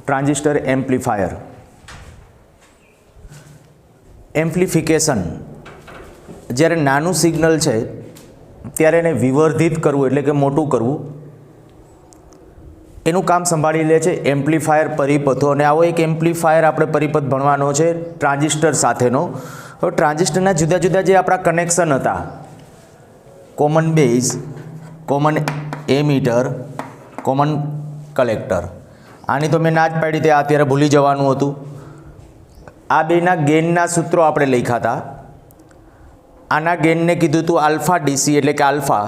Transistor amplifier. Amplification જ્યારે નાનું signal છે ત્યારે એને વિવર્ધિત કરવું એટલે કે મોટું કરવું એનું કામ સંભાળી લે છે એમ્પ્લીફાયર પરિપથો. અને આવો એક એમ્પ્લીફાયર આપણે પરિપથ ભણવાનો છે ટ્રાન્ઝિસ્ટર સાથેનો. હવે ટ્રાન્ઝિસ્ટરના જુદા જુદા જે આપણા કનેક્શન હતા, common base, common emitter, common collector, આની તો મેં ના જ પાડી તે અત્યારે ભૂલી જવાનું હતું. આ બેના ગેઇનના સૂત્રો આપણે લખ્યા હતા. આના ગેઇનને કીધું હતું આલ્ફા ડીસી, એટલે કે આલ્ફા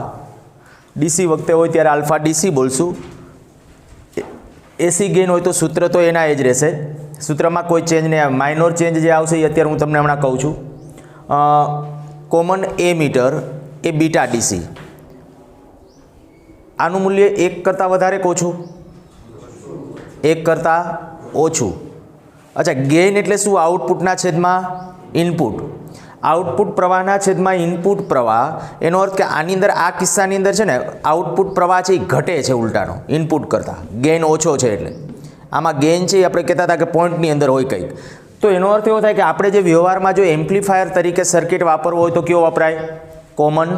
ડીસી વખતે હોય ત્યારે આલ્ફા ડીસી બોલશું. એસી ગેઇન હોય તો સૂત્ર તો એના એ જ રહેશે, સૂત્રમાં કોઈ ચેન્જ નહીં આવે. માઇનોર ચેન્જ જે આવશે એ અત્યારે હું તમને હમણાં કહું છું. કોમન એ મીટર એ બીટા ડીસી, આનું મૂલ્ય 1 કરતાં વધારે કે ઓછું? 1 કરતાં ઓછું. અચ્છા, ગેઇન એટલે શું? આઉટપુટના છેદમાં ઇનપુટ. આઉટપુટ પ્રવાહના છેદમાં ઇનપુટ પ્રવાહ, એનો અર્થ કે આની અંદર આ કિસ્સાની અંદર છે ને આઉટપુટ પ્રવાહ છે એ ઘટે છે ઉલટાનો ઇનપુટ કરતાં. ગેઇન ઓછો છે એટલે આમાં ગેઇન છે એ આપણે કહેતા હતા કે પોઈન્ટની અંદર હોય કંઈક. તો એનો અર્થ એવો થાય કે આપણે જે વ્યવહારમાં જો એમ્પ્લીફાયર તરીકે સર્કિટ વાપરવો હોય તો કેવો વપરાય? કોમન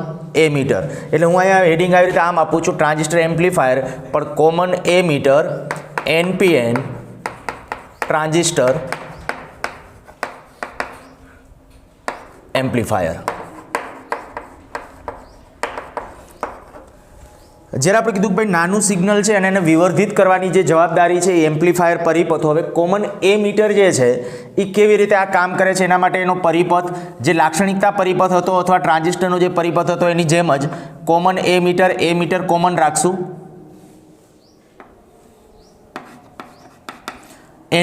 એ મીટર. એટલે હું અહીંયા હેડિંગ આવી રીતે આમ આપું છું, ટ્રાન્ઝિસ્ટર એમ્પ્લીફાયર, પણ કોમન એ મીટર એનપીએન ટ્રાન્ઝિસ્ટર એમ્પ્લીફાયર. જ્યારે આપણે કીધું કે ભાઈ નાનું સિગ્નલ છે અને એને વિવર્ધિત કરવાની જે જવાબદારી છે એ એમ્પ્લીફાયર પરિપથો. હવે કોમન એ મીટર જે છે એ કેવી રીતે આ કામ કરે છે એના માટે એનો પરિપથ જે લાક્ષણિકતા પરિપથ હતો અથવા ટ્રાન્ઝિસ્ટરનો જે પરિપથ હતો એની જેમ જ કોમન એ મીટર કોમન રાખશું.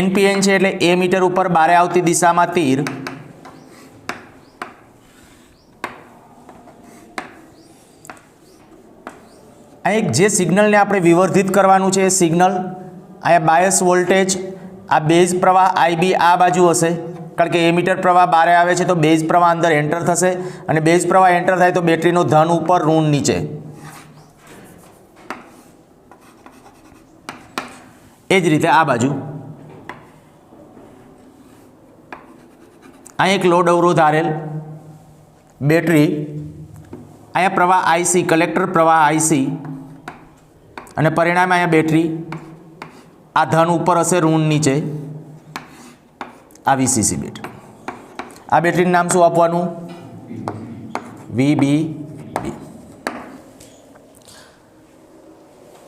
એનપીએન છે એટલે એ મીટર ઉપર બારે આવતી દિશામાં તીર. આ એક જે સિગ્નલને આપણે વિવર્ધિત કરવાનું છે એ સિગ્નલ, અહીંયા બાયસ વોલ્ટેજ, આ બેઝ પ્રવાહ આઈબી આ બાજુ હશે, કારણ કે એમીટર પ્રવાહ બારે આવે છે તો બેઝ પ્રવાહ અંદર એન્ટર થશે, અને બેઝ પ્રવાહ એન્ટર થાય તો બેટરીનો ધન ઉપર ઋણ નીચે. એ જ રીતે આ બાજુ અહીંયા એક લોડ અવરોધ આરેલ, બેટરી, અહીંયા પ્રવાહ આઈસી, કલેક્ટર પ્રવાહ આઈસી, અને પરિણામે અહીંયા બેટરી, આ ધન ઉપર હશે ઋણ નીચે, આ વીસીસી બેટરી. આ બેટરીનું નામ શું આપવાનું? વીબી.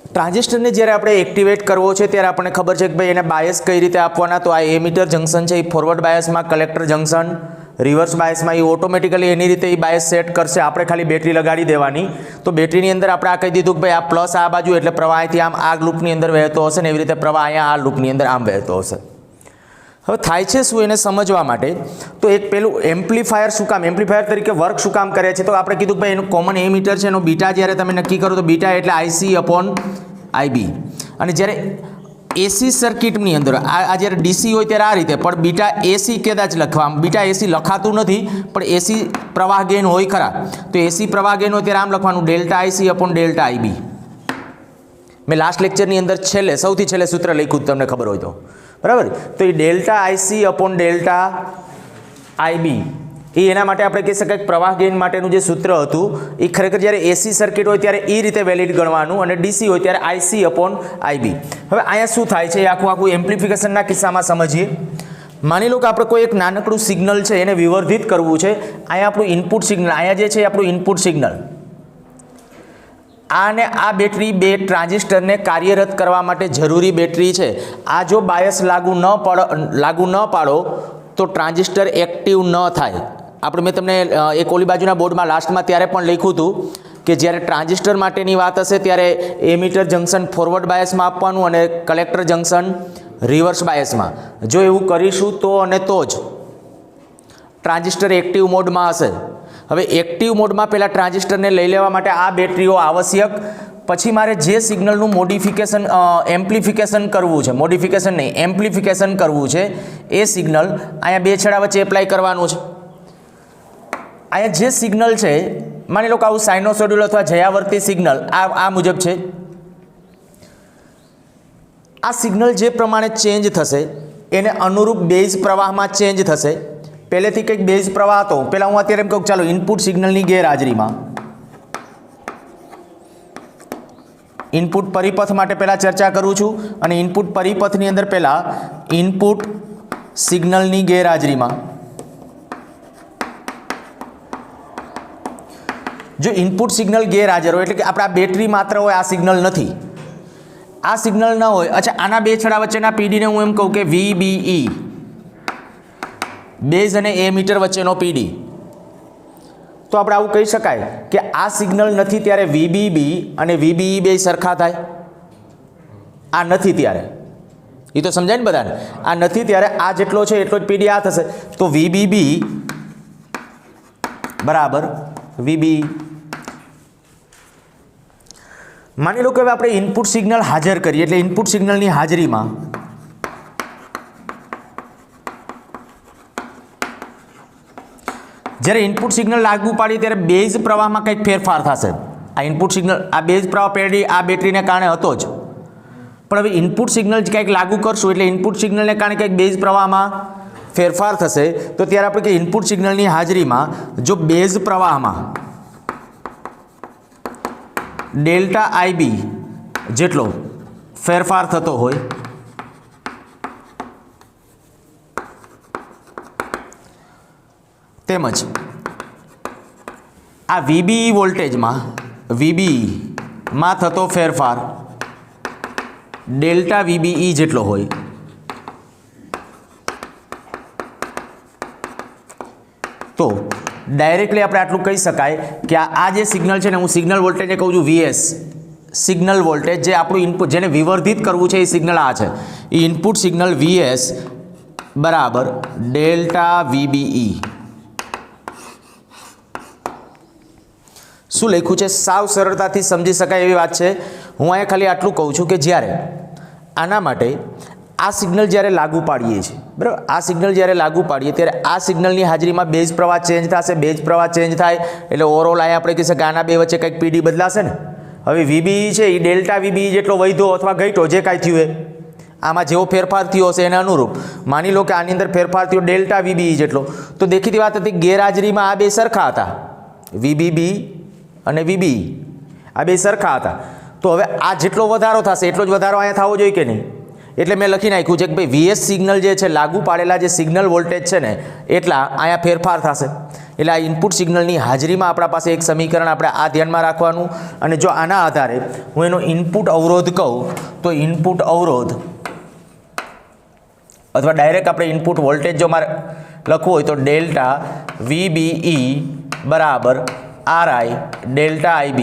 ટ્રાન્ઝિસ્ટરને જ્યારે આપણે એક્ટિવેટ કરવો છે ત્યારે આપણને ખબર છે કે ભાઈ એને બાયસ કઈ રીતે આપવાના. તો આ એમીટર જંકશન છે એ ફોરવર્ડ બાયસમાં, કલેક્ટર જંકશન રિવર્સ બાયસમાં, એ ઓટોમેટિકલી એની રીતે એ બાયસ સેટ કરશે. આપણે ખાલી બેટરી લગાડી દેવાની. તો બેટરીની અંદર આપણે આ કહી દીધું કે ભાઈ આ પ્લસ આ બાજુ એટલે પ્રવાહ અહીંથી આમ આ લૂપની અંદર વહેતો હશે ને એવી રીતે પ્રવાહ અહીંયા આ લૂપની અંદર આમ વહેતો હશે. હવે થાય છે શું એને સમજવા માટે તો એક પેલું એમ્પ્લીફાયર શું કામ, એમ્પ્લીફાયર તરીકે વર્ક શું કામ કરે છે? તો આપણે કીધું કે ભાઈ એનું કોમન એ મીટર છે, એનો બીટા જ્યારે તમે નક્કી કરો તો બીટા એટલે આઈસી અપોન આઈબી. અને જ્યારે એસી સર્કિટની અંદર આ જ્યારે ડીસી હોય ત્યારે આ રીતે, પણ બીટા એસી કદાચ લખવા, બીટા એસી લખાતું નથી પણ એસી પ્રવાહ ગેઇન હોય ખરા. તો એસી પ્રવાહ ગેઇન હોય ત્યારે આમ લખવાનું delta IC upon delta IB. મેં લાસ્ટ લેક્ચરની અંદર છેલ્લે સૌથી છેલ્લે સૂત્ર લખ્યું તમને ખબર હોય તો, બરાબર. તો એ delta IC upon delta IB એ એના માટે આપણે કહી શકાય કે પ્રવાહ ગેઇન માટેનું જે સૂત્ર હતું એ ખરેખર જ્યારે એસી સર્કિટ હોય ત્યારે એ રીતે વેલિડ ગણવાનું, અને ડીસી હોય ત્યારે આઈસી અપોન આઈબી. હવે અહીંયા શું થાય છે એ આખું એમ્પ્લિફિકેશનના કિસ્સામાં સમજીએ. માની લો કે આપણે કોઈ એક નાનકડું સિગ્નલ છે એને વિવર્ધિત કરવું છે. અહીંયા આપણું ઇનપુટ સિગ્નલ, અહીંયા જે છે એ આપણું ઇનપુટ સિગ્નલ, આને આ બેટરી બે ટ્રાન્ઝિસ્ટરને કાર્યરત કરવા માટે જરૂરી બેટરી છે. આ જો બાયસ લાગુ ન પાડો તો ટ્રાન્ઝિસ્ટર એક્ટિવ ન થાય. આપણે મેં તમને એક ઓલી બાજુના બોર્ડમાં લાસ્ટમાં ત્યારે પણ લખ્યું હતું કે જ્યારે ટ્રાન્ઝિસ્ટર માટેની વાત હશે ત્યારે એમીટર જંકશન ફોરવર્ડ બાયસમાં આપવાનું અને કલેક્ટર જંકશન રિવર્સ બાયસમાં. જો એવું કરીશું તો અને તો જ ટ્રાન્ઝિસ્ટર એક્ટિવ મોડમાં હશે. હવે એક્ટિવ મોડમાં પહેલાં ટ્રાન્ઝિસ્ટરને લઈ લેવા માટે આ બેટરીઓ આવશ્યક. પછી મારે જે સિગ્નલનું એમ્પ્લિફિકેશન કરવું છે, મોડિફિકેશન નહીં એમ્પ્લિફિકેશન કરવું છે, એ સિગ્નલ અહીંયા બે છેડા વચ્ચે એપ્લાય કરવાનું છે. અહીંયા જે સિગ્નલ છે માની લો કે આવું સાઇનોસોઇડલ અથવા જયાવર્તી સિગ્નલ આ મુજબ છે. આ સિગ્નલ જે પ્રમાણે ચેન્જ થશે એને અનુરૂપ બેઝ પ્રવાહમાં ચેન્જ થશે. પહેલેથી કંઈક બેઝ પ્રવાહ હતો. પહેલાં હું અત્યારે એમ કહું ચાલો ઇનપુટ સિગ્નલની ગેરહાજરીમાં ઇનપુટ પરિપથ માટે પહેલાં ચર્ચા કરું છું અને ઇનપુટ પરિપથની અંદર પહેલાં ઇનપુટ સિગ્નલની ગેરહાજરીમાં જો ઇનપુટ સિગ્નલ ગેરહાજર હોય એટલે કે આપણા બેટરી માત્ર હોય, આ સિગ્નલ નથી, આ સિગ્નલ ન હોય. અચ્છા, આના બે છેડા વચ્ચેના પીડીને હું એમ કહું કે VBE, બેઝ અને એમીટર વચ્ચેનો પીડી. તો આપણે આવું કહી શકાય કે આ સિગ્નલ નથી ત્યારે VBB અને VBE બે સરખા થાય. આ નથી ત્યારે, એ તો સમજાય ને બધાને. આ નથી ત્યારે આ જેટલો છે એટલો જ પીડી આ થશે. તો VBB બરાબર VBE. માની લો કે હવે આપણે ઇનપુટ સિગ્નલ હાજર કરીએ એટલે ઇનપુટ સિગ્નલની હાજરીમાં જ્યારે ઇનપુટ સિગ્નલ લાગુ પાડીએ ત્યારે બેઝ પ્રવાહમાં કંઈક ફેરફાર થશે. આ ઇનપુટ સિગ્નલ, આ બેઝ પ્રવાહ પેઢી આ બેટરીને કારણે હતો જ, પણ હવે ઇનપુટ સિગ્નલ કંઈક લાગુ કરશું એટલે ઇનપુટ સિગ્નલને કારણે કંઈક બેઝ પ્રવાહમાં ફેરફાર થશે. તો ત્યારે આપણે કે ઇનપુટ સિગ્નલની હાજરીમાં જો બેઝ પ્રવાહમાં ડેલ્ટા IB જેટલો ફેરફાર થતો હોય તેમજ આ VBE વોલ્ટેજમાં VBEમાં થતો ફેરફાર ડેલ્ટા VBE જેટલો હોય તો ડાયરેક્ટલી આપણે આટલું કહી શકાય કે આ જે સિગ્નલ છે ને, હું સિગ્નલ વોલ્ટેજને કહું છું VS, સિગ્નલ વોલ્ટેજ જે આપણું ઇનપુટ જેને વિવર્ધિત કરવું છે એ સિગ્નલ આ છે, એ ઇનપુટ સિગ્નલ VS બરાબર ડેલ્ટા VBE. શું લખ્યું છે સાવ સરળતાથી સમજી શકાય એવી વાત છે. હું અહીંયા ખાલી આટલું કહું છું કે જ્યારે આના માટે આ સિગ્નલ જ્યારે લાગુ પાડીએ છીએ, બરાબર, આ સિગ્નલ જ્યારે લાગુ પાડીએ ત્યારે આ સિગ્નલની હાજરીમાં બેઝ પ્રવાહ ચેન્જ થશે. બેઝ પ્રવાહ ચેન્જ થાય એટલે ઓવરઓલ અહીંયા આપણે કહીએ કે આના બે વચ્ચે કંઈક પીડી બદલાશે ને. હવે VBE છે એ ડેલ્ટા VBE જેટલો વધ્યો અથવા ઘટ્યો જે કાંઈ થયું એ આમાં જેવો ફેરફાર થયો હશે એને અનુરૂપ માની લો કે આની અંદર ફેરફાર થયો ડેલ્ટા VBE જેટલો, તો દેખીતી વાત હતી ગેરહાજરીમાં આ બે સરખા હતા, VBB અને VBE આ બે સરખા હતા. તો હવે આ જેટલો વધારો થશે એટલો જ વધારો અહીંયા થવો જોઈએ કે નહીં. એટલે મેં લખી નાખ્યું છે કે ભાઈ VS સિગ્નલ જે છે લાગુ પાડેલા જે સિગ્નલ વોલ્ટેજ છે ને એટલા અહીંયા ફેરફાર થશે. એટલે આ ઇનપુટ સિગ્નલની હાજરીમાં આપણા પાસે એક સમીકરણ આપણે આ ધ્યાનમાં રાખવાનું. અને જો આના આધારે હું એનો ઇનપુટ અવરોધ કહું તો ઇનપુટ અવરોધ અથવા ડાયરેક્ટ આપણે ઇનપુટ વોલ્ટેજ જો મારે લખવું હોય તો ડેલ્ટા VBE બરાબર RI ડેલ્ટા IB.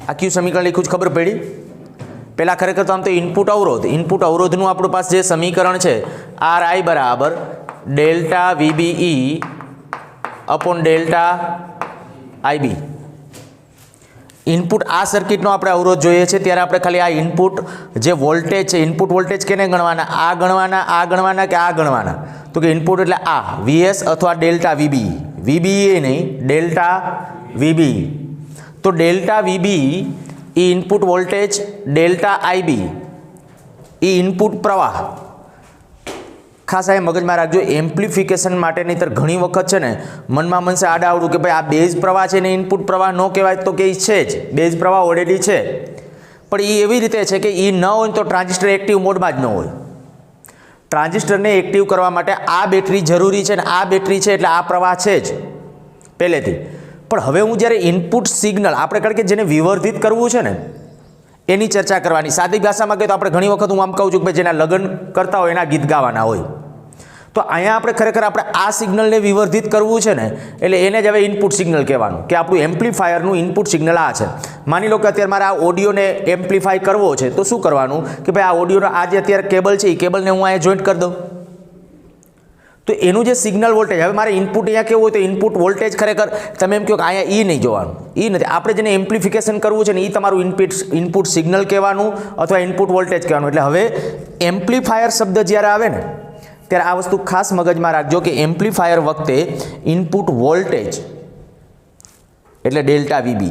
આ કયું સમીકરણ લખ્યું છે ખબર પડી? પહેલાં ખરેખર તો આમ તો ઇનપુટ અવરોધનું આપણું પાસે જે સમીકરણ છે RI બરાબર delta VBE upon delta IB. Input આ સર્કિટનો આપણે અવરોધ જોઈએ છે ત્યારે આપણે ખાલી આ ઇનપુટ જે વોલ્ટેજ છે, ઇનપુટ વોલ્ટેજ કેને ગણવાના? આ ગણવાના, આ ગણવાના કે આ ગણવાના? તો કે ઇનપુટ એટલે આ VS અથવા ડેલ્ટા VBE. VBE નહીં, ડેલ્ટા VBE. તો ડેલ્ટા VBE એ ઇનપુટ વોલ્ટેજ, ડેલ્ટા IB એ ઇનપુટ પ્રવાહ. ખાસ આ મગજમાં રાખજો એમ્પ્લિફિકેશન માટે, નહીંતર ઘણી વખત છે ને મનમાં મનસે આડાવડું કે ભાઈ આ બેઝ પ્રવાહ છે ને ઇનપુટ પ્રવાહ ન કહેવાય, તો કે એ છે જ, બેઝ પ્રવાહ ઓલરેડી છે, પણ એ એવી રીતે છે કે એ ન હોય તો ટ્રાન્ઝિસ્ટર એક્ટિવ મોડમાં જ ન હોય. ટ્રાન્ઝિસ્ટરને એક્ટિવ કરવા માટે આ બેટરી જરૂરી છે ને આ બેટરી છે એટલે આ પ્રવાહ છે જ પહેલેથી. પણ હવે હું જ્યારે ઇનપુટ સિગ્નલ આપણે કારણ કે જેને વિવર્ધિત કરવું છે ને એની ચર્ચા કરવાની. સાદી ભાષામાં કહીએ તો આપણે ઘણી વખત હું આમ કહું છું કે ભાઈ જેના લગ્ન કરતા હોય એના ગીત ગાવાના હોય. તો અહીંયા આપણે ખરેખર આપણે આ સિગ્નલને વિવર્ધિત કરવું છે ને એટલે એને જ હવે ઇનપુટ સિગ્નલ કહેવાનું કે આપણું એમ્પ્લીફાયરનું ઇનપુટ સિગ્નલ આ છે. માની લો કે અત્યારે મારે આ ઓડિયોને એમ્પ્લીફાય કરવો છે તો શું કરવાનું કે ભાઈ આ ઓડિયોનો આ જે અત્યારે કેબલ છે એ કેબલને હું અહીંયા જોઈન્ટ કરી દઉં. તો એનું જે સિગ્નલ વોલ્ટેજ, હવે મારે ઇનપુટ અહીંયા કેવું હોય તો ઇનપુટ વોલ્ટેજ ખરેખર તમે એમ કહો કે અહીંયા એ નહીં જોવાનું, એ નથી. આપણે જેને એમ્પ્લિફિકેશન કરવું છે ને એ તમારું ઇનપુટ સિગ્નલ કહેવાનું અથવા ઇનપુટ વોલ્ટેજ કહેવાનું. એટલે હવે એમ્પ્લીફાયર શબ્દ જ્યારે આવે ને ત્યારે આ વસ્તુ ખાસ મગજમાં રાખજો કે એમ્પ્લીફાયર વખતે ઇનપુટ વોલ્ટેજ એટલે ડેલ્ટા VB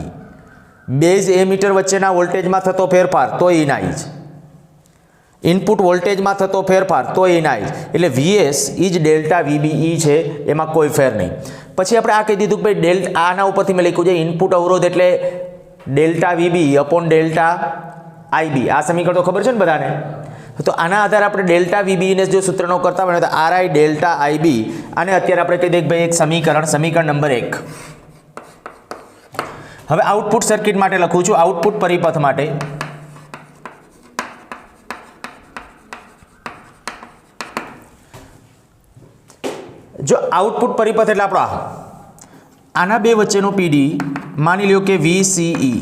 બેઝ એમીટર વચ્ચેના વોલ્ટેજમાં થતો ફેરફાર તો ઇનાઇઝ, ઇનપુટ વોલ્ટેજમાં થતો ફેરફાર તો ઇનાઇઝ, એટલે વીએસ ઈ જ ડેલ્ટા વીબીઈ છે, એમાં કોઈ ફેર નહીં. પછી આપણે આ કહી દીધું કે ભાઈ આના ઉપરથી મેં લખ્યું છે ઇનપુટ અવરોધ એટલે delta VB upon delta IB. આ સમીકરણ તો ખબર છે ને બધાને? તો આના આધારે આપણે ડેલ્ટા વીબીને જો સૂત્રનો કરતા હોય તો આરઆઈ ડેલ્ટા આઈબી, આને અત્યારે આપણે કહી દઈએ કે ભાઈ એક સમીકરણ નંબર 1. હવે આઉટપુટ સર્કિટ માટે લખું છું, આઉટપુટ પરિપથ માટે જો આઉટપુટ પરિપથ એટલે આપણો આના બે વચ્ચેનો પીડી માની લ્યો કે વીસીઈ.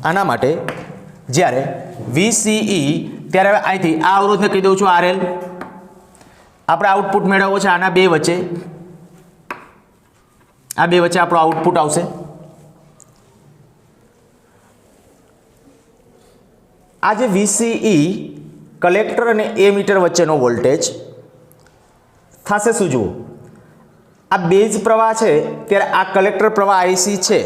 આના માટે જ્યારે વીસીઈ ત્યારે હવે અહીંથી આ અવરોધને કહી દઉં છું આરએલ. આપણે આઉટપુટ મેળવવો છે આના બે વચ્ચે, આ બે વચ્ચે આપણો આઉટપુટ આવશે. આ જે વીસીઈ કલેક્ટર અને એમીટર વચ્ચેનો વોલ્ટેજ થશે શું જુઓ, આ બેઝ પ્રવાહ છે ત્યારે આ કલેક્ટર પ્રવાહ આઈસી છે.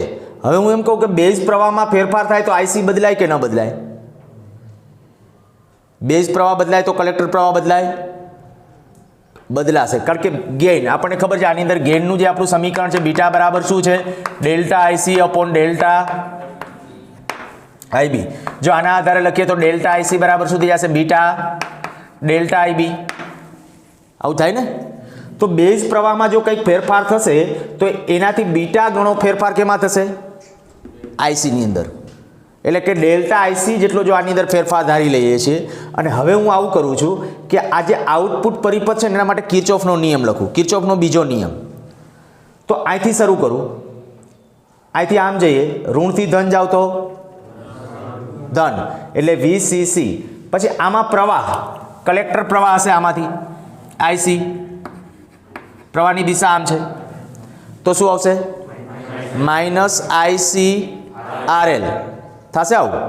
હવે હું એમ કહું કે બેઝ પ્રવાહમાં ફેરફાર થાય તો આઈસી બદલાય કે ન બદલાય? બેઝ પ્રવાહ બદલાય તો કલેક્ટર પ્રવાહ બદલાય, બદલાશે. કારણ કે ગેઇન આપણને ખબર છે, આની અંદર ગેઇનનું જે આપણું સમીકરણ છે બીટા બરાબર શું છે? Delta IC upon delta IB. જો આના આધારે લખીએ તો ડેલ્ટા આઈસી બરાબર શું થઈ જશે? Beta delta IB. આવું થાય ને? તો બેઝ પ્રવાહમાં જો કંઈક ફેરફાર થશે તો એનાથી બીટા ગણો ફેરફાર કેમાં થશે? આઈસીની અંદર. એટલે કે ડેલ્ટા આઈસી જેટલો જો આની અંદર ફેરફાર ધારી લઈએ છીએ. અને હવે હું આવું કરું છું કે આ જે આઉટપુટ પરિપથ છે એના માટે કિર્ચોફનો નિયમ લખું, કિર્ચોફનો બીજો નિયમ. તો અહીંથી શરૂ કરું, અહીંથી આમ જઈએ, ઋણથી ધન જાવ તો ધન, એટલે વીસીસી. પછી આમાં પ્રવાહ કલેક્ટર પ્રવાહ હશે, આમાંથી આઈસી પ્રવાહની દિશા આમ છે તો શું આવશે? માઇનસ આઈસી આરએલ થશે. આવું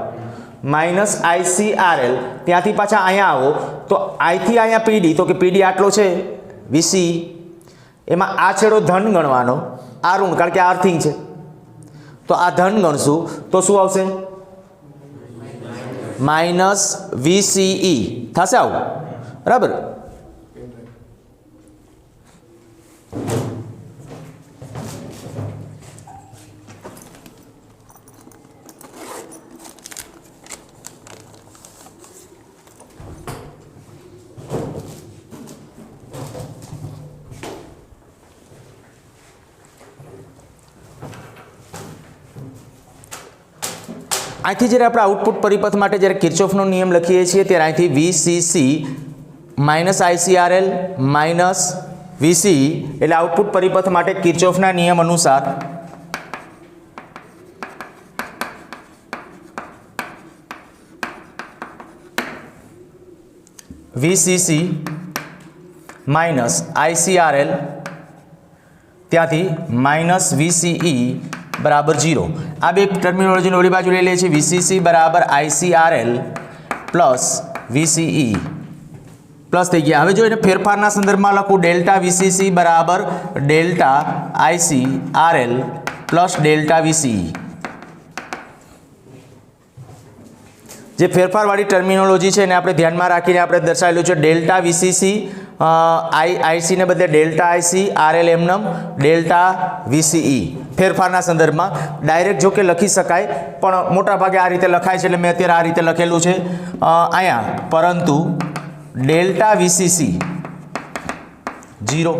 માઇનસ આઈસી આરએલ. ત્યાંથી પાછા અહીંયા આવો તો અહીંથી અહીંયા પીડી, તો કે પીડી આટલો છે વીસી, એમાં આ છેડો ધન ગણવાનો, આ ઋણ, કારણ કે આ અર્થિંગ છે તો આ ધન ગણશું તો શું આવશે? માઇનસ વીસીઈ થશે. આવું બરાબર. અહીંથી જ્યારે આપણે આઉટપુટ પરિપથ માટે જ્યારે કિર્ચોફનો નિયમ લખીએ છીએ ત્યારે અહીંથી વીસીસી માઇનસ આઈસીઆરએલ માઇનસ વીસી, એટલે આઉટપુટ પરિપથ માટે કિર્ચોફના નિયમ અનુસાર વીસીસી માઇનસ આઈસીઆરએલ ત્યાંથી માઇનસ વીસીઈ બરાબર 0. આ બે ટર્મિનોલોજીની ઓલી બાજુ લઈ લઈએ છીએ. વીસીસી બરાબર આઈસીઆરએલ પ્લસ વીસીઈ પ્લસ થઈ ગયા. હવે જો એને ફેરફારના સંદર્ભમાં લખું, ડેલ્ટા વીસીસી બરાબર ડેલ્ટા આઈસીઆરએલ પ્લસ ડેલ્ટા વીસીઈ. જે ફેરફારવાળી ટર્મિનોલોજી છે એને આપણે ધ્યાનમાં રાખીને આપણે દર્શાવેલું છે. ડેલ્ટા વીસીસી આઈસીને બદલે ડેલ્ટા આઈસી, આરએલ એમનમ, ડેલ્ટા વીસીઈ ફેરફારના સંદર્ભમાં ડાયરેક્ટ જો કે લખી શકાય, પણ મોટાભાગે આ રીતે લખાય છે એટલે મેં અત્યારે આ રીતે લખેલું છે અહીંયા. પરંતુ ડેલ્ટા વીસીસી 0.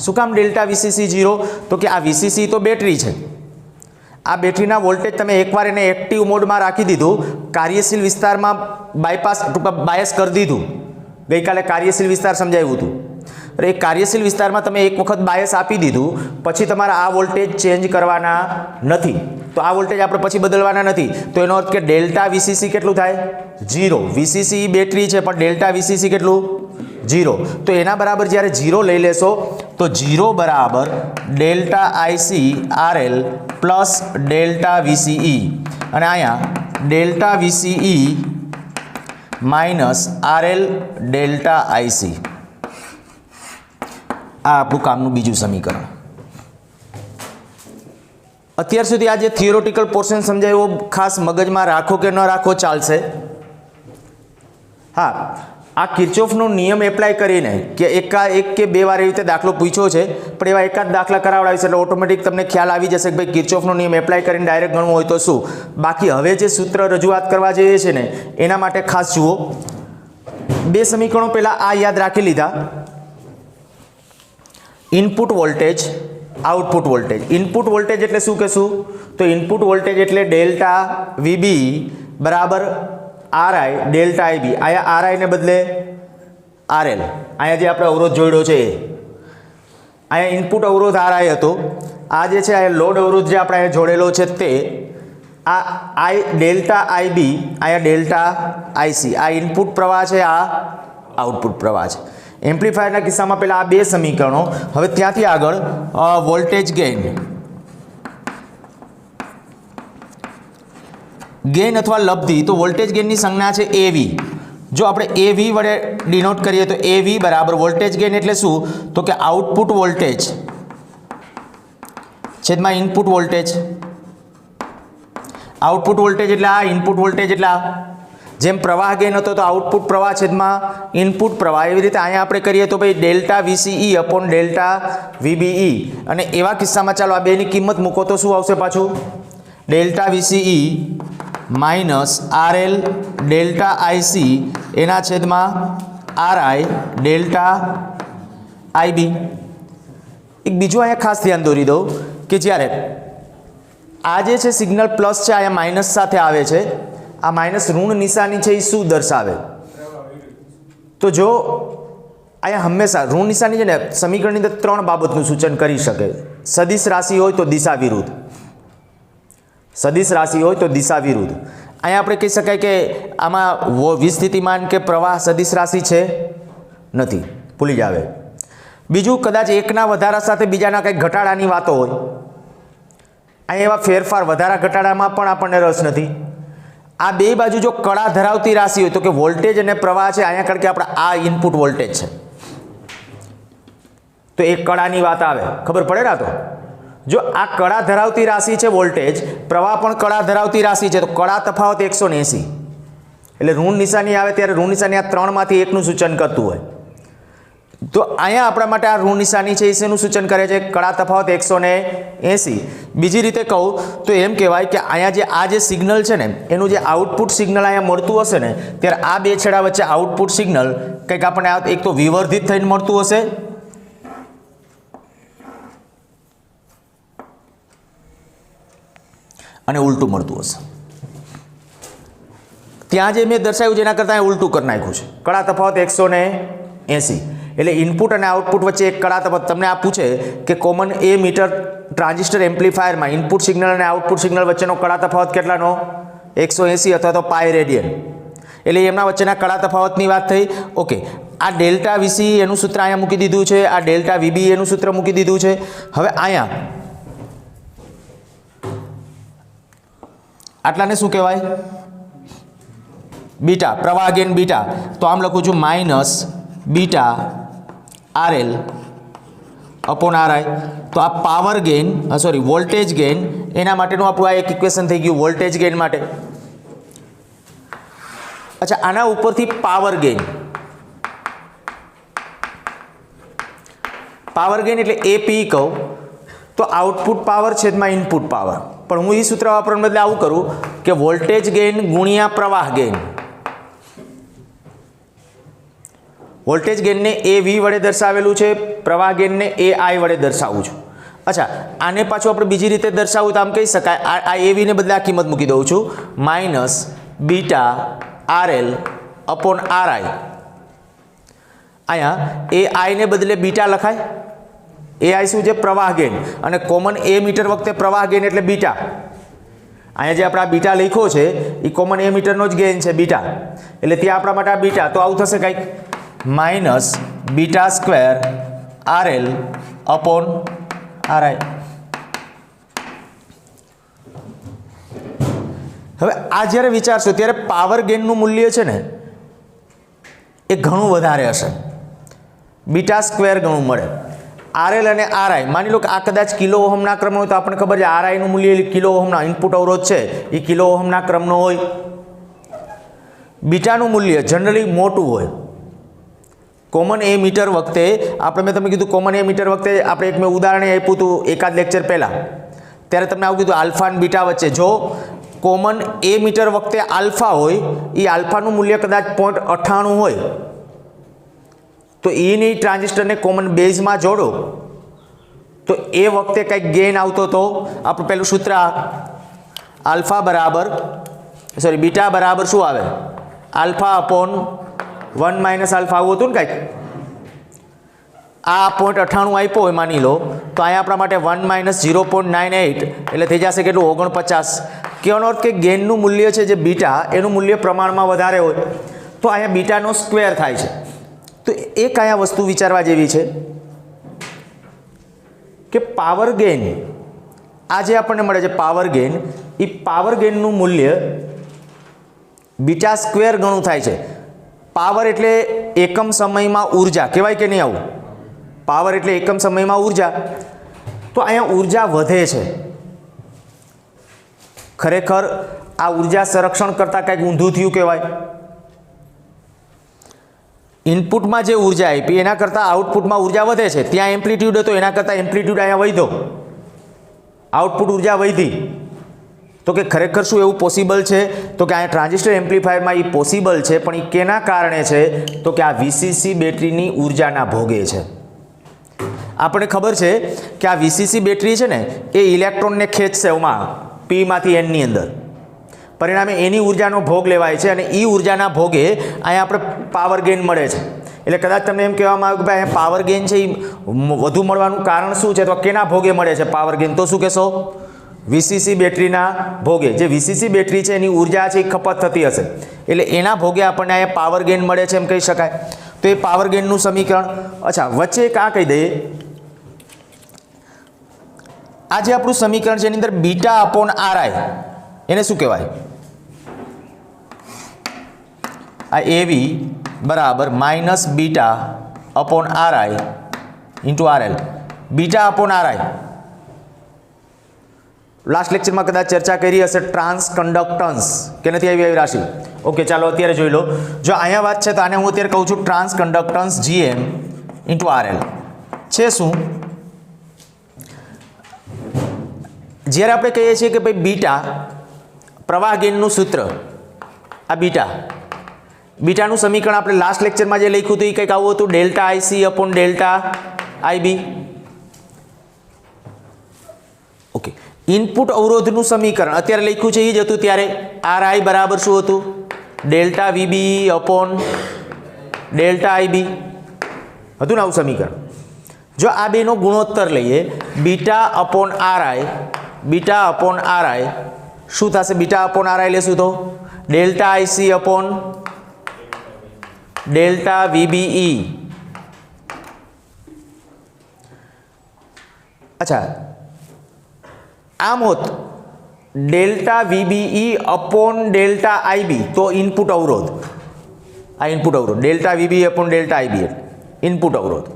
શું કામ ડેલ્ટા વીસીસી 0? તો કે આ વીસીસી તો બેટરી છે. આ બેટરીના વોલ્ટેજ તમે એકવાર એને એક્ટિવ મોડમાં રાખી દીધું, કાર્યશીલ વિસ્તારમાં બાયસ કરી દીધું. ગઈકાલે કાર્યશીલ વિસ્તાર સમજાવ્યું હતું. એ કાર્યશીલ વિસ્તારમાં તમે એક વખત બાયસ આપી દીધું પછી તમારે આ વોલ્ટેજ ચેન્જ કરવાના નથી. તો આ વોલ્ટેજ આપણે પછી બદલવાના નથી. તો એનો અર્થ કે ડેલ્ટા વીસીસી કેટલું થાય? 0. વીસીસી બેટરી છે પણ ડેલ્ટા વીસીસી કેટલું? 0. તો એના બરાબર જ્યારે 0 લઈ લેશો તો 0 બરાબર delta IC RL plus delta VCE, અને અહીંયા delta VCE minus RL delta IC. આ આપણું કામનું બીજું સમીકરણ. અત્યાર સુધી આ જે થિયોરિટિકલ પોર્શન સમજાયો ખાસ મગજમાં રાખો કે ન રાખો ચાલશે. હા, આ કિર્ચોફનો નિયમ એપ્લાય કરીને કે એક કે બે વાર એવી રીતે દાખલો પૂછ્યો છે, પણ એવા એકાદ દાખલા કરાવડાવીશ એટલે ઓટોમેટિક તમને ખ્યાલ આવી જશે કે ભાઈ કિર્ચોફનો નિયમ એપ્લાય કરીને ડાયરેક્ટ ગણવું હોય તો શું. બાકી હવે જે સૂત્ર રજૂઆત કરવા જઈએ છે ને એના માટે ખાસ જુઓ. બે સમીકરણો પહેલાં આ યાદ રાખી લીધા. Input voltage, output voltage. Input voltage એટલે શું કહેશું? તો ઇનપુટ વોલ્ટેજ એટલે ડેલ્ટા વીબી બરાબર આરઆઈ ડેલ્ટા આઈબી. અહીંયા આરઆઈ ને બદલે આરએલ. અહીંયા જે આપણે અવરોધ જોડ્યો છે એ અહીંયા ઇનપુટ અવરોધ આરઆઈ હતો. આ જે છે આ લોડ અવરોધ જે આપણે અહીંયા જોડેલો છે તે આ આઈ ડેલ્ટા આઈબી, અહીંયા ડેલ્ટા આઈસી. આ ઇનપુટ પ્રવાહ છે, આ આઉટપુટ પ્રવાહ છે. એમ્પ્લીફાયરના કિસ્સામાં પહેલાં આ બે સમીકરણો. હવે ત્યાંથી આગળ વોલ્ટેજ ગેઇન, ગેઇન અથવા લબ્ધિ. તો વોલ્ટેજ ગેઇનની સંજ્ઞા છે એવી. જો આપણે એવી વડે ડિનોટ કરીએ તો એવી બરાબર વોલ્ટેજ ગેઇન એટલે શું? તો કે આઉટપુટ વોલ્ટેજ છેદમાં ઇનપુટ વોલ્ટેજ. આઉટપુટ વોલ્ટેજ એટલે આ, ઇનપુટ વોલ્ટેજ એટલે આ. જેમ પ્રવાહ ગેઇન હતો તો આઉટપુટ પ્રવાહ છેદમાં ઇનપુટ પ્રવાહ, એવી રીતે અહીંયા આપણે કરીએ તો ભાઈ delta VCE upon delta VBE. અને એવા કિસ્સામાં ચાલો આ બેની કિંમત મૂકો તો શું આવશે પાછું? Delta VCE minus RL delta IC એના છેદમાં આરઆઈ ડેલ્ટા આઈબી. એક બીજું અહીંયા ખાસ ધ્યાન દોરી દઉં કે જ્યારે આ જે છે સિગ્નલ પ્લસ છે અહીંયા માઇનસ સાથે આવે છે, આ માઇનસ ઋણ નિશાની છે એ શું દર્શાવે? તો જો અહીંયા હંમેશા ઋણ નિશાની છે ને સમીકરણની અંદર ત્રણ બાબતનું સૂચન કરી શકે. સદિશ રાશિ હોય તો દિશા વિરુદ્ધ, સદિશ રાશિ હોય તો દિશા વિરુદ્ધ. અહીંયા આપણે કહી શકાય કે આમાં વિસ્થિતિમાન કે પ્રવાહ સદિશ રાશિ છે નથી, ભૂલી જાવે. બીજું કદાચ એકના વધારા સાથે બીજાના કંઈક ઘટાડાની વાતો હોય. અહીંયા એવા ફેરફાર વધારા ઘટાડામાં પણ આપણને રસ નથી. આ બે બાજુ જો કળા ધરાવતી રાશિ હોય તો કે વોલ્ટેજ અને પ્રવાહ છે અહીંયા, કારણ કે આપણે આ ઇનપુટ વોલ્ટેજ છે તો એક કળાની વાત આવે, ખબર પડે ને? તો જો આ કળા ધરાવતી રાશિ છે વોલ્ટેજ, પ્રવાહ પણ કળા ધરાવતી રાશિ છે, તો કળા તફાવત 180. એટલે ઋણ નિશાની આવે ત્યારે ઋણ નિશાની આ ત્રણમાંથી એકનું સૂચન કરતું હોય. તો અહીંયા આપણા માટે આ ઋણ નિશાની છે એ શેનું સૂચન કરે છે? કળા તફાવત 180. બીજી રીતે કહું તો એમ કહેવાય કે અહીંયા આ જે સિગ્નલ છે ને એનું જે આઉટપુટ સિગ્નલ અહીંયા મળતું હશે ને ત્યારે આ બે છેડા વચ્ચે આઉટપુટ સિગ્નલ કંઈક આપણને એક તો વિવર્ધિત થઈને મળતું હશે અને ઉલટું મળતું હશે. ત્યાં જે મેં દર્શાવ્યું જેના કરતાં ઉલટું કરી નાખ્યું છે. કળા તફાવત 180. એટલે ઇનપુટ અને આઉટપુટ વચ્ચે એક કળા તફાવત. તમને આ પૂછે કે કોમન એ મીટર ટ્રાન્ઝિસ્ટર એમ્પ્લીફાયરમાં ઇનપુટ સિગ્નલ અને આઉટપુટ સિગ્નલ વચ્ચેનો કળા તફાવત કેટલાનો? 180 અથવા તો પાય રેડિયન. એટલે એમના વચ્ચેના કળા તફાવતની વાત થઈ. ઓકે, આ ડેલ્ટા વીસી એનું સૂત્ર અહીંયા મૂકી દીધું છે, આ ડેલ્ટા વીબી એનું સૂત્ર મૂકી દીધું છે. હવે અહીંયા આટલાને શું કહેવાય? બીટા, પ્રવાહ ગેઇન બીટા. તો આમ લખું છું minus beta RL upon RI. તો આ power gain, sorry voltage gain, એના માટેનું આપણું આ એક ઇક્વેશન થઈ ગયું વોલ્ટેજ ગેઇન માટે. અચ્છા, આના ઉપરથી પાવર ગેઇન. પાવર ગેઇન એટલે એપી કહું તો આઉટપુટ પાવર છેદમાં ઇનપુટ પાવર. પણ હું એ સૂત્ર વાપરવાને બદલે આવું કરું કે વોલ્ટેજ ગેઇન ગુણ્યા પ્રવાહ ગેઇન. વોલ્ટેજ ગેઇનને એ વી વડે દર્શાવેલું છે, પ્રવાહ ગેઇનને એ આઈ વડે દર્શાવું છું. અચ્છા, આને પાછું આપણે બીજી રીતે દર્શાવવું તો આમ કહી શકાય, આ એ વીને બદલે આ કિંમત મૂકી દઉં છું minus beta RL upon RI. અહીંયા એ આઈને બદલે બીટા લખાય. એ આઈ શું છે? પ્રવાહ ગેઇન. અને કોમન એ મીટર વખતે પ્રવાહ ગેઇન એટલે બીટા. અહીંયા જે આપણે આ બીટા લખ્યો છે એ કોમન એ મીટરનો જ ગેઇન છે બીટા. એટલે ત્યાં આપણા માટે આ બીટા તો આવું થશે કંઈક minus beta square RL upon RI. હવે આ જ્યારે વિચારશો ત્યારે પાવર ગેઇનનું મૂલ્ય છે ને એ ઘણું વધારે હશે, બીટા સ્ક્વેર ગણું મળે. RL અને RI માની લો કે આ કદાચ કિલો ઓહમના ક્રમનો હોય તો આપણને ખબર છે RI નું મૂલ્ય કિલો ઓહમના ઇનપુટ અવરોધ છે એ કિલો ઓહમના ક્રમનો હોય. બીટાનું મૂલ્ય જનરલી મોટું હોય. કોમન એમીટર વખતે મેં તમને કીધું કોમન એમીટર વખતે આપણે એક મેં ઉદાહરણ આપ્યું હતું એકાદ લેક્ચર પહેલાં, ત્યારે તમને આવું કીધું આલ્ફા અને બીટા વચ્ચે જો કોમન એમીટર વખતે આલ્ફા હોય એ આલ્ફાનું મૂલ્ય કદાચ 0.98 હોય તો એની ટ્રાન્ઝિસ્ટરને કોમન બેઝમાં જોડો તો એ વખતે કંઈક ગેઇન આવતો હતો. આપણું પહેલું સૂત્ર આલ્ફા બરાબર બીટા બરાબર શું આવે આલ્ફા અપોન 1 માઇનસ આલ્ફા આવું હતું ને કંઈક. આ 0.98 આપ્યો હોય માની લો તો અહીંયા આપણા માટે 1 માઇનસ 0.98 એટલે થઈ જશે કેટલું 49. કહેવાનો અર્થ કે ગેઇનનું મૂલ્ય છે જે બીટા એનું મૂલ્ય પ્રમાણમાં વધારે હોય તો અહીંયા બીટાનો સ્ક્વેર થાય છે. તો એક અહીંયા વસ્તુ વિચારવા જેવી છે કે પાવર ગેઇન આ જે આપણને મળે છે પાવર ગેઇન એ પાવર ગેઇનનું મૂલ્ય બીટા સ્ક્વેર ગણું થાય છે. પાવર એટલે એકમ સમયમાં ઉર્જા કહેવાય કે નહીં આવું? પાવર એટલે એકમ સમયમાં ઉર્જા. તો અહીંયા ઉર્જા વધે છે. ખરેખર આ ઉર્જા સંરક્ષણ કરતાં કંઈક ઊંધું થયું કહેવાય. ઇનપુટમાં જે ઉર્જા આપી એના કરતાં આઉટપુટમાં ઉર્જા વધે છે. ત્યાં એમ્પ્લિટ્યૂડ હતો એના કરતાં એમ્પ્લિટ્યૂડ અહીંયા વધ્યો, આઉટપુટ ઉર્જા વધી. તો કે ખરેખર શું એવું પોસિબલ છે? તો કે અહીંયા ટ્રાન્ઝિસ્ટર એમ્પ્લીફાયરમાં એ પોસિબલ છે, પણ એ કેના કારણે છે? તો કે આ VCC બેટરીની ઉર્જાના ભોગે છે. આપણને ખબર છે કે આ VCC બેટરી છે ને એ ઇલેક્ટ્રોનને ખેંચશે એમાં P-માંથી N ની અંદર, પરિણામે એની ઉર્જાનો ભોગ લેવાય છે અને એ ઉર્જાના ભોગે અહીંયા આપણે પાવર ગેઇન મળે છે. એટલે કદાચ તમને એમ કહેવામાં આવે કે ભાઈ અહીંયા પાવર ગેઇન છે એ વધુ મળવાનું કારણ શું છે? તો કેના ભોગે મળે છે પાવર ગેઇન? તો શું કહેશો? VCC બેટરીના ભોગે. જે VCC બેટરી છે એની ઉર્જા છે એ ખપત થતી હશે એટલે એના ભોગે આપણને અહીંયા પાવર ગેઇન મળે છે એમ કહી શકાય. તો એ પાવર ગેઇનનું સમીકરણ. અચ્છા, વચ્ચે એક આ કહી દઈએ, આ જે આપણું સમીકરણ છે એની અંદર બીટા અપોન RI એને શું કહેવાય? આ AV બરાબર minus beta upon RI into RL. Beta upon RI last લેક્ચરમાં કદાચ ચર્ચા કરી હશે. ટ્રાન્સ કન્ડક્ટન્સ કે નથી આવી રાશિ? ઓકે, ચાલો અત્યારે જોઈ લો. જો અહીંયા વાત છે તો આને હું અત્યારે કહું છું trans conductance GM into RL છે શું? જ્યારે આપણે કહીએ છીએ કે ભાઈ બીટા પ્રવાહ ગેઇનનું સૂત્ર, આ બીટાનું સમીકરણ આપણે લાસ્ટ લેક્ચરમાં જે લખ્યું હતું એ કંઈક આવું હતું, delta IC upon delta IB. Okay, input અવરોધનું સમીકરણ અત્યારે લખ્યું છે એ જ હતું ત્યારે. RI બરાબર શું હતું? Delta VB upon delta IB હતું ને આવું સમીકરણ. જો આ બેનો ગુણોત્તર લઈએ બીટા અપોન RI શું થશે? બીટા અપોન RI લેશું તો delta IC upon delta VBE. અચ્છા, આમ હોત delta VBE upon delta IB તો ઇનપુટ અવરોધ, આ ઇનપુટ અવરોધ delta VBE upon delta IB input અવરોધ.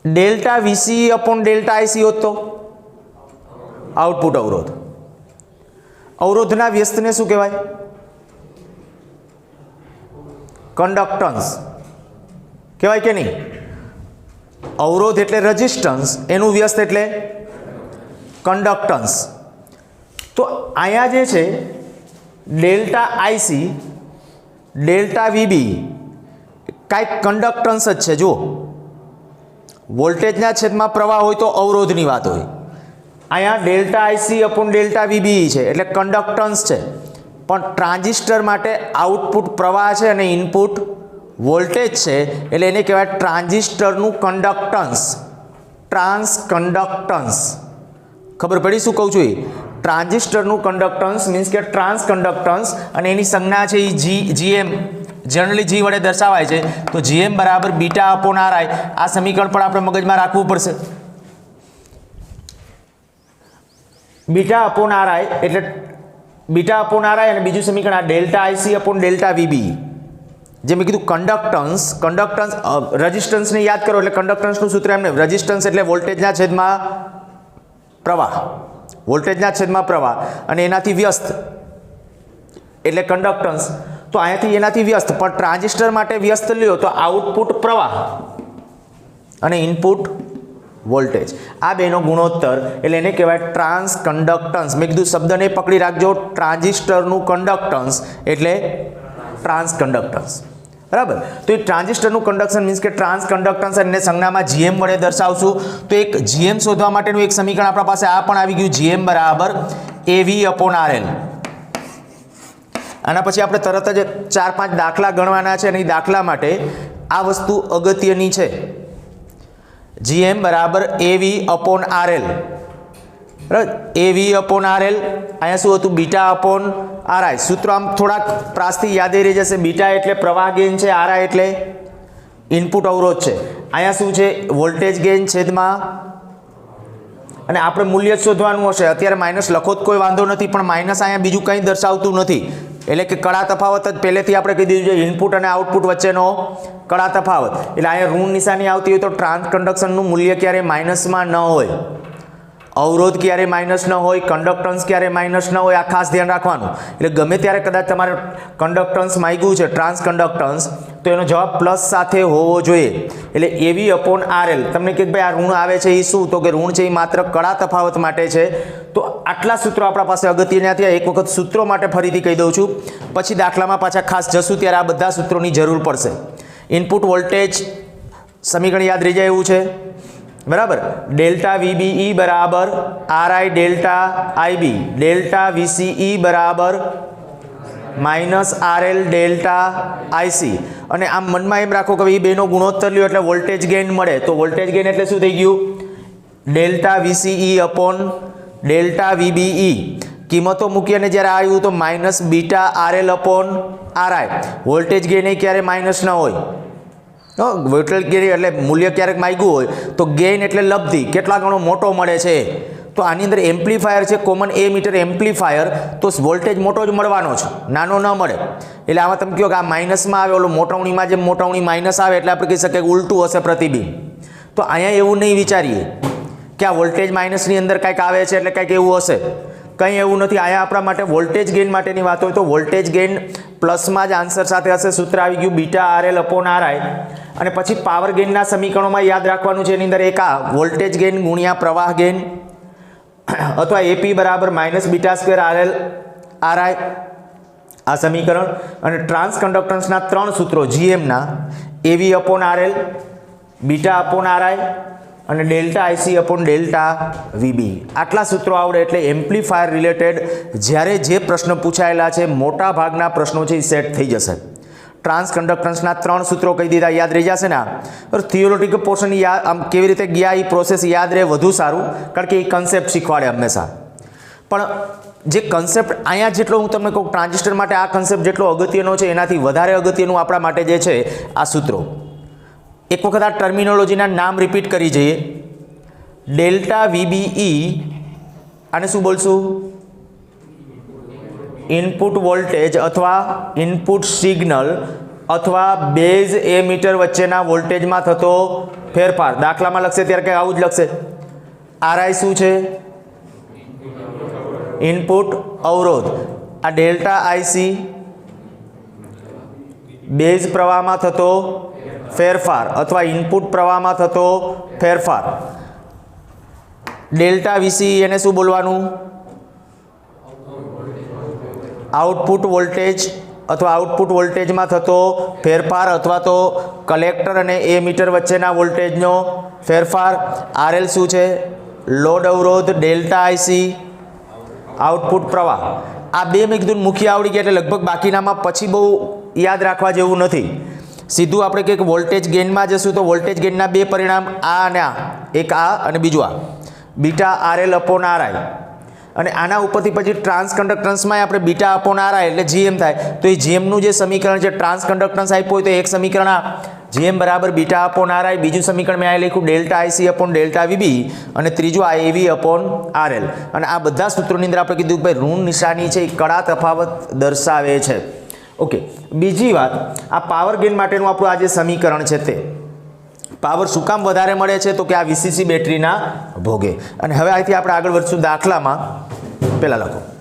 Delta VCE upon delta IC હોત તો આઉટપુટ અવરોધ. અવરોધના વ્યસ્તને શું કહેવાય? કન્ડક્ટન્સ કહેવાય કે નહીં? અવરોધ એટલે રેઝિસ્ટન્સ, એનું વ્યસ્ત એટલે કન્ડક્ટન્સ. તો અહીંયા જે છે ડેલ્ટા IC ડેલ્ટા VB કાંઈક કન્ડક્ટન્સ જ છે. જુઓ, વોલ્ટેજના છેદમાં પ્રવાહ હોય તો અવરોધની વાત હોય. અહીંયા delta IC upon delta VBE છે એટલે કન્ડક્ટન્સ છે, પણ ટ્રાન્ઝિસ્ટર માટે આઉટપુટ પ્રવાહ છે અને ઇનપુટ વોલ્ટેજ છે એટલે એને કહેવાય ટ્રાન્ઝિસ્ટરનું કન્ડક્ટન્સ, ટ્રાન્સ કન્ડક્ટન્સ. ખબર પડી શું કહું છું? એ ટ્રાન્ઝિસ્ટરનું કન્ડક્ટન્સ મીન્સ કે ટ્રાન્સ કન્ડક્ટન્સ, અને એની સંજ્ઞા છે એ GM જનરલી G વડે દર્શાવાય છે. તો GM બરાબર બીટા અપોન RI. આ સમીકરણ પણ આપણે મગજમાં રાખવું પડશે. બીટા અપોન RI એટલે બીટા અપોન RI અને બીજું સમીકરણ આ delta IC upon delta VBE. જે મેં કીધું કંડક્ટન્સ રેઝિસ્ટન્સને યાદ કરો એટલે કંડક્ટન્સનું સૂત્ર એમને રેઝિસ્ટન્સ એટલે વોલ્ટેજના છેદમાં પ્રવાહ અને એનાથી વ્યસ્ત એટલે કંડક્ટન્સ. તો અહીંયાથી એનાથી વ્યસ્ત, પણ ટ્રાન્ઝિસ્ટર માટે વ્યસ્ત લ્યો તો આઉટપુટ પ્રવાહ અને ઇનપુટ વોલ્ટેજ, આ બેનો ગુણોત્તર એટલે એને કહેવાય ટ્રાન્સ કંડક્ટન્સ. મેં કીધું શબ્દને પકડી રાખજો, ટ્રાન્ઝિસ્ટરનું કંડક્ટન્સ એટલે ટ્રાન્સ કંડક્ટન્સ. બરાબર. તો એ ટ્રાન્ઝિસ્ટરનું કંડક્શન મીન્સ કે ટ્રાન્સ કંડક્ટન્સ એને સંજ્ઞામાં GM વડે દર્શાવશું. તો એક GM શોધવા માટેનું એક સમીકરણ આપણા પાસે આ પણ આવી ગયું, GM બરાબર AV/RL. આના પછી આપણે તરત જ 4-5 દાખલા ગણવાના છે અને એ દાખલા માટે આ વસ્તુ અગત્યની છે. GM બરાબર AV/RL. AV/RL અહીંયા શું હતું, β/RI. સૂત્ર આમ થોડાક પ્રાસથી યાદ રહી જશે. બીટા એટલે પ્રવાહ ગેઇન છે, RI એટલે ઇનપુટ અવરોધ છે. અહીંયા શું છે, વોલ્ટેજ ગેઇન છેદમાં, અને આપણે મૂલ્ય જ શોધવાનું હશે. અત્યારે માઇનસ લખો તો કોઈ વાંધો નથી, પણ માઇનસ અહીંયા બીજું કંઈ દર્શાવતું નથી. એટલે કે કળા તફાવત જ પહેલેથી આપણે કહી દીધું છે, ઇનપુટ અને આઉટપુટ વચ્ચેનો કળા તફાવત. એટલે અહીંયા ઋણ નિશાની આવતી હોય તો ટ્રાન્સ કંડક્શનનું મૂલ્ય ક્યારે માઇનસમાં ન હોય, અવરોધ ક્યારે માઇનસ ન હોય, કંડક્ટન્સ ક્યારે માઇનસ ન હોય, આ ખાસ ધ્યાન રાખવાનું. એટલે ગમે ત્યારે કદાચ તમારે કંડક્ટન્સ માંગ્યું છે, ટ્રાન્સ કંડક્ટન્સ, તો એનો જવાબ પ્લસ સાથે હોવો જોઈએ. એટલે AV/RL તમને કે ભાઈ આ ઋણ આવે છે એ શું, તો કે ઋણ છે એ માત્ર કળા તફાવત માટે છે. તો આટલા સૂત્રો આપણા પાસે અગત્યના થયા. એક વખત સૂત્રો માટે ફરીથી કહી દઉં છું, પછી દાખલામાં પાછા ખાસ જશું ત્યારે આ બધા સૂત્રોની જરૂર પડશે. ઇનપુટ વોલ્ટેજ સમીકરણ યાદ રહી જાય એવું છે. બરાબર. ડેલ્ટા VBE બરાબર RI delta IB, delta VCE બરાબર -RL ડેલ્ટા IC. અને આમ મનમાં એમ રાખો કે ભાઈ બેનો ગુણોત્તર લ્યો એટલે વોલ્ટેજ ગેઇન મળે. તો વોલ્ટેજ ગેઇન એટલે શું થઈ ગયું, ડેલ્ટા VCE/ ડેલ્ટા VBE. કિંમતો મૂકી અને જ્યારે આવ્યું તો -βRL/RI. વોલ્ટેજ ગેઇન એ ક્યારે માઇનસ ન હોય. વોલ્ટેજ ગેઇન એટલે મૂલ્ય ક્યારેક માગ્યું હોય તો ગેઇન એટલે લબ્ધિ, કેટલા ગણો મોટો મળે છે. તો આની અંદર એમ્પ્લીફાયર છે, કોમન એમીટર એમ્પ્લીફાયર, તો વોલ્ટેજ મોટો જ મળવાનો છે, નાનો ન મળે. એટલે આમાં તમે કહો કે આ માઇનસમાં આવે, ઓલો મોટવણીમાં જેમ મોટવણી માઇનસ આવે એટલે આપણે કહી શકીએ કે ઉલટું હશે પ્રતિબિંબ. તો અહીંયા એવું નહીં વિચારીએ કે આ વોલ્ટેજ માઇનસની અંદર કંઈક આવે છે એટલે કંઈક એવું હશે. કંઈ એવું નથી. અહીંયા આપણા માટે વોલ્ટેજ ગેઇન માટેની વાત હોય તો વોલ્ટેજ ગેઇન પ્લસમાં જ આન્સર સાથે હશે. સૂત્ર આવી ગયું βRL/RI. અને પછી પાવર ગેઇનના સમીકરણોમાં યાદ રાખવાનું છે, એની અંદર એક આ વોલ્ટેજ ગેઇન ગુણ્યા પ્રવાહ ગેઇન અથવા AP બરાબર -β2RL/RI આ સમીકરણ. અને ટ્રાન્સ કંડક્ટન્સના 3 સૂત્રો GMના AV/RL, β/RI અને ડેલ્ટા IC/ડેલ્ટા VB. આટલા સૂત્રો આવડે એટલે એમ્પ્લીફાયર રિલેટેડ જ્યારે જે પ્રશ્ન પૂછાયેલા છે મોટા ભાગના પ્રશ્નો છે એ સેટ થઈ જશે. ટ્રાન્સ કંડક્ટન્સના 3 સૂત્રો કહી દીધા, યાદ રહી જશે ને. થિયોરિટિકલ પોર્શન યાદ આમ કેવી રીતે ગયા એ પ્રોસેસ યાદ રહે વધુ સારું, કારણ કે એ કન્સેપ્ટ શીખવાડે હંમેશા. પણ જે કન્સેપ્ટ અહીંયા જેટલો હું તમને કહું ટ્રાન્ઝિસ્ટર માટે આ કન્સેપ્ટ જેટલો અગત્યનો છે એનાથી વધારે અગત્યનું આપણા માટે જે છે આ સૂત્રો. એક વખત આ ટર્મિનોલોજીના નામ રિપીટ કરી જઈએ. ડેલ્ટા VBE આને શું બોલશું, ઇનપુટ વોલ્ટેજ અથવા ઇનપુટ સિગ્નલ અથવા બેઝ એમીટર વચ્ચેના વોલ્ટેજમાં થતો ફેરફાર. દાખલામાં લખશે ત્યારે કંઈક આવું જ લખશે. RI શું છે, ઇનપુટ અવરોધ. આ ડેલ્ટા IC બેઝ પ્રવાહમાં થતો ફેરફાર અથવા ઇનપુટ પ્રવાહમાં થતો ફેરફાર. ડેલ્ટા VCE એને શું બોલવાનું, આઉટપુટ વોલ્ટેજ અથવા આઉટપુટ વોલ્ટેજમાં થતો ફેરફાર અથવા તો કલેક્ટર અને એમીટર વચ્ચેના વોલ્ટેજનો ફેરફાર. RL શું છે, લોડ અવરોધ. ડેલ્ટા IC આઉટપુટ પ્રવાહ. આ બે મેં કીધું મુખ્ય આવડી ગયા એટલે લગભગ બાકીનામાં પછી બહુ યાદ રાખવા જેવું નથી. સીધું આપણે કંઈક વોલ્ટેજ ગેઇનમાં જશું તો વોલ્ટેજ ગેઇનના બે પરિણામ આ અને આ, એક આ અને બીજું આ, βRL/RI. અને આના ઉપરથી પછી ટ્રાન્સ કંડક્ટન્સમાં આપણે β/RI એટલે GM થાય. તો એ GMનું જે સમીકરણ છે ટ્રાન્સ કંડક્ટન્સ આપ્યું હોય તો એક સમીકરણ આ GM બરાબર β/RI, બીજું સમીકરણ મેં આ લખ્યું ડેલ્ટા IC/ડેલ્ટા VB અને ત્રીજું આ AV/RL. અને આ બધા સૂત્રોની અંદર આપણે કીધું કે ભાઈ ઋણ નિશાની છે એ કળા તફાવત દર્શાવે છે. ઓકે, બીજી વાત, આ પાવર ગેઇન માટેનું આપણું આ જે સમીકરણ છે તે પાવર શું કામ વધારે મળે છે તો કે આ વીસીસી બેટરીના ભોગે. અને હવે અહીંથી આપણે આગળ વધશું દાખલામાં. પહેલાં લખો